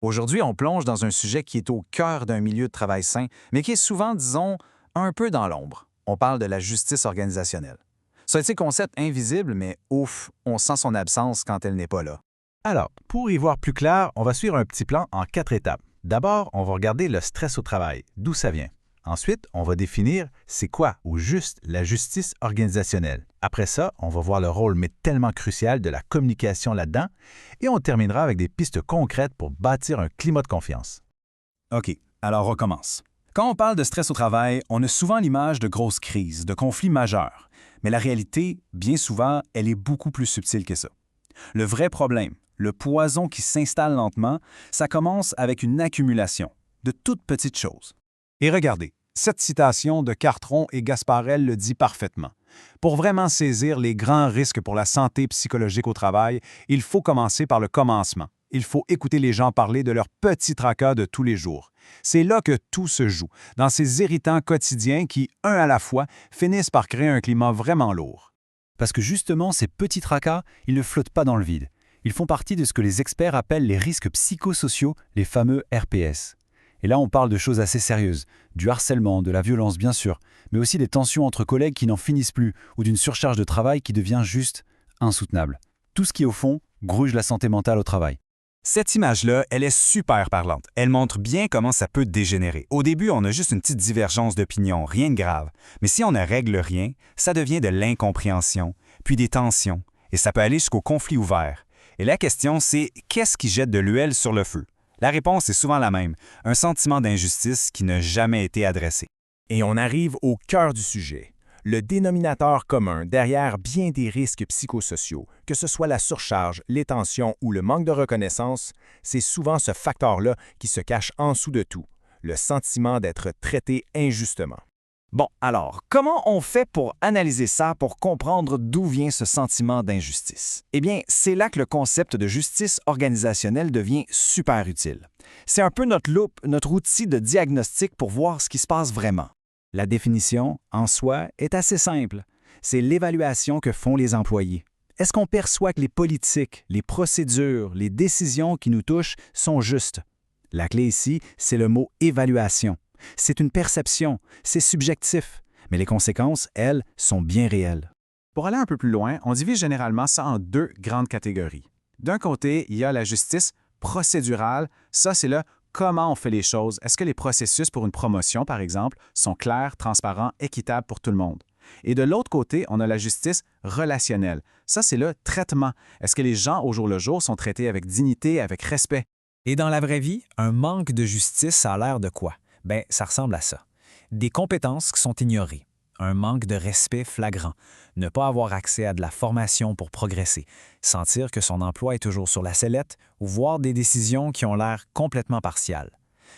Aujourd'hui, on plonge dans un sujet qui est au cœur d'un milieu de travail sain, mais qui est souvent, disons, un peu dans l'ombre. On parle de la justice organisationnelle. C'est un concept invisible, mais ouf, on sent son absence quand elle n'est pas là. Alors, pour y voir plus clair, on va suivre un petit plan en 4 étapes. D'abord, on va regarder le stress au travail, d'où ça vient. Ensuite, on va définir c'est quoi, au juste, la justice organisationnelle. Après ça, on va voir le rôle mais tellement crucial de la communication là-dedans et on terminera avec des pistes concrètes pour bâtir un climat de confiance. OK, alors on recommence. Quand on parle de stress au travail, on a souvent l'image de grosses crises, de conflits majeurs. Mais la réalité, bien souvent, elle est beaucoup plus subtile que ça. Le vrai problème, le poison qui s'installe lentement, ça commence avec une accumulation de toutes petites choses. Et regardez, cette citation de Cartron et Gasparel le dit parfaitement. Pour vraiment saisir les grands risques pour la santé psychologique au travail, il faut commencer par le commencement. Il faut écouter les gens parler de leurs petits tracas de tous les jours. C'est là que tout se joue, dans ces irritants quotidiens qui, un à la fois, finissent par créer un climat vraiment lourd. Parce que justement, ces petits tracas, ils ne flottent pas dans le vide. Ils font partie de ce que les experts appellent les risques psychosociaux, les fameux RPS. Et là, on parle de choses assez sérieuses, du harcèlement, de la violence bien sûr, mais aussi des tensions entre collègues qui n'en finissent plus ou d'une surcharge de travail qui devient juste insoutenable. Tout ce qui, au fond, gruge la santé mentale au travail. Cette image-là, elle est super parlante. Elle montre bien comment ça peut dégénérer. Au début, on a juste une petite divergence d'opinion, rien de grave. Mais si on ne règle rien, ça devient de l'incompréhension, puis des tensions, et ça peut aller jusqu'au conflit ouvert. Et la question, c'est qu'est-ce qui jette de l'huile sur le feu? La réponse est souvent la même, un sentiment d'injustice qui n'a jamais été adressé. Et on arrive au cœur du sujet. Le dénominateur commun derrière bien des risques psychosociaux, que ce soit la surcharge, les tensions ou le manque de reconnaissance, c'est souvent ce facteur-là qui se cache en dessous de tout, le sentiment d'être traité injustement. Bon, alors, comment on fait pour analyser ça, pour comprendre d'où vient ce sentiment d'injustice? Eh bien, c'est là que le concept de justice organisationnelle devient super utile. C'est un peu notre loupe, notre outil de diagnostic pour voir ce qui se passe vraiment. La définition, en soi, est assez simple. C'est l'évaluation que font les employés. Est-ce qu'on perçoit que les politiques, les procédures, les décisions qui nous touchent sont justes? La clé ici, c'est le mot évaluation. C'est une perception, c'est subjectif, mais les conséquences, elles, sont bien réelles. Pour aller un peu plus loin, on divise généralement ça en deux grandes catégories. D'un côté, il y a la justice procédurale. Ça, c'est le comment on fait les choses. Est-ce que les processus pour une promotion, par exemple, sont clairs, transparents, équitables pour tout le monde? Et de l'autre côté, on a la justice relationnelle. Ça, c'est le traitement. Est-ce que les gens, au jour le jour, sont traités avec dignité, avec respect? Et dans la vraie vie, un manque de justice, ça a l'air de quoi? Ben, ça ressemble à ça. Des compétences qui sont ignorées, un manque de respect flagrant, ne pas avoir accès à de la formation pour progresser, sentir que son emploi est toujours sur la sellette ou voir des décisions qui ont l'air complètement partiales.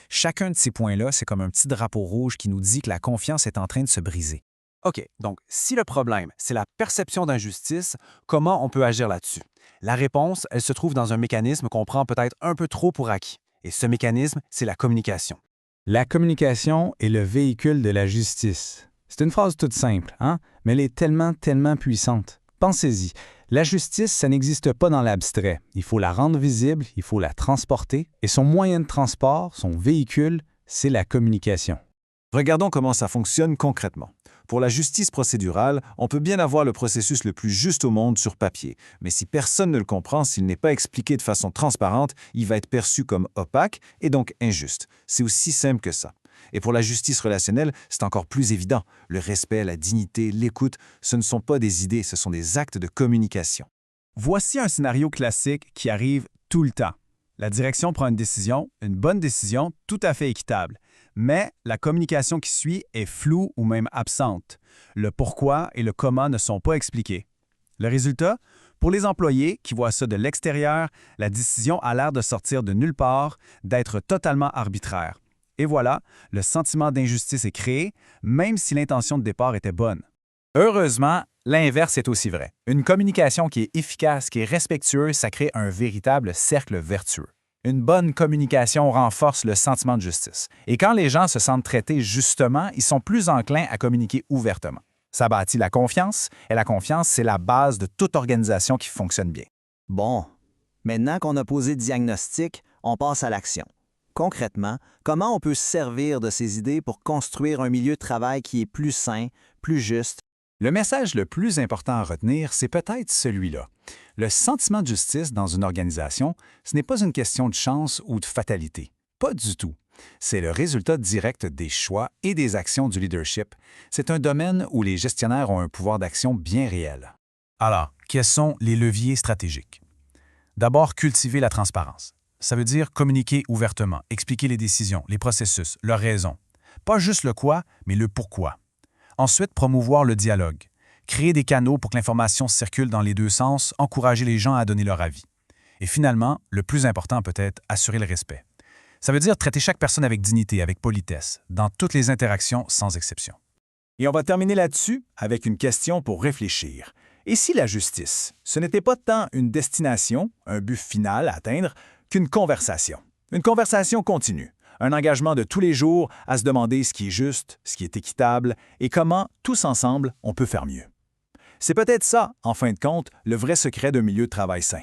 Chacun de ces points-là, c'est comme un petit drapeau rouge qui nous dit que la confiance est en train de se briser. OK, donc si le problème, c'est la perception d'injustice, comment on peut agir là-dessus? La réponse, elle se trouve dans un mécanisme qu'on prend peut-être un peu trop pour acquis. Et ce mécanisme, c'est la communication. La communication est le véhicule de la justice. C'est une phrase toute simple, hein? Mais elle est tellement puissante. Pensez-y, la justice, ça n'existe pas dans l'abstrait. Il faut la rendre visible, il faut la transporter, et son moyen de transport, son véhicule, c'est la communication. Regardons comment ça fonctionne concrètement. Pour la justice procédurale, on peut bien avoir le processus le plus juste au monde sur papier, mais si personne ne le comprend, s'il n'est pas expliqué de façon transparente, il va être perçu comme opaque et donc injuste. C'est aussi simple que ça. Et pour la justice relationnelle, c'est encore plus évident. Le respect, la dignité, l'écoute, ce ne sont pas des idées, ce sont des actes de communication. Voici un scénario classique qui arrive tout le temps. La direction prend une bonne décision, tout à fait équitable. Mais la communication qui suit est floue ou même absente. Le pourquoi et le comment ne sont pas expliqués. Le résultat? Pour les employés qui voient ça de l'extérieur, la décision a l'air de sortir de nulle part, d'être totalement arbitraire. Et voilà, le sentiment d'injustice est créé, même si l'intention de départ était bonne. Heureusement, l'inverse est aussi vrai. Une communication qui est efficace, qui est respectueuse, ça crée un véritable cercle vertueux. Une bonne communication renforce le sentiment de justice. Et quand les gens se sentent traités justement, ils sont plus enclins à communiquer ouvertement. Ça bâtit la confiance, et la confiance, c'est la base de toute organisation qui fonctionne bien. Bon, maintenant qu'on a posé le diagnostic, on passe à l'action. Concrètement, comment on peut se servir de ces idées pour construire un milieu de travail qui est plus sain, plus juste? Le message le plus important à retenir, c'est peut-être celui-là. Le sentiment de justice dans une organisation, ce n'est pas une question de chance ou de fatalité. Pas du tout. C'est le résultat direct des choix et des actions du leadership. C'est un domaine où les gestionnaires ont un pouvoir d'action bien réel. Alors, quels sont les leviers stratégiques? D'abord, cultiver la transparence. Ça veut dire communiquer ouvertement, expliquer les décisions, les processus, leurs raisons. Pas juste le quoi, mais le pourquoi. Ensuite, promouvoir le dialogue. Créer des canaux pour que l'information circule dans les deux sens, encourager les gens à donner leur avis. Et finalement, le plus important peut-être, assurer le respect. Ça veut dire traiter chaque personne avec dignité, avec politesse, dans toutes les interactions sans exception. Et on va terminer là-dessus avec une question pour réfléchir. Et si la justice, ce n'était pas tant une destination, un but final à atteindre, qu'une conversation? Une conversation continue, un engagement de tous les jours à se demander ce qui est juste, ce qui est équitable et comment, tous ensemble, on peut faire mieux. C'est peut-être ça, en fin de compte, le vrai secret d'un milieu de travail sain.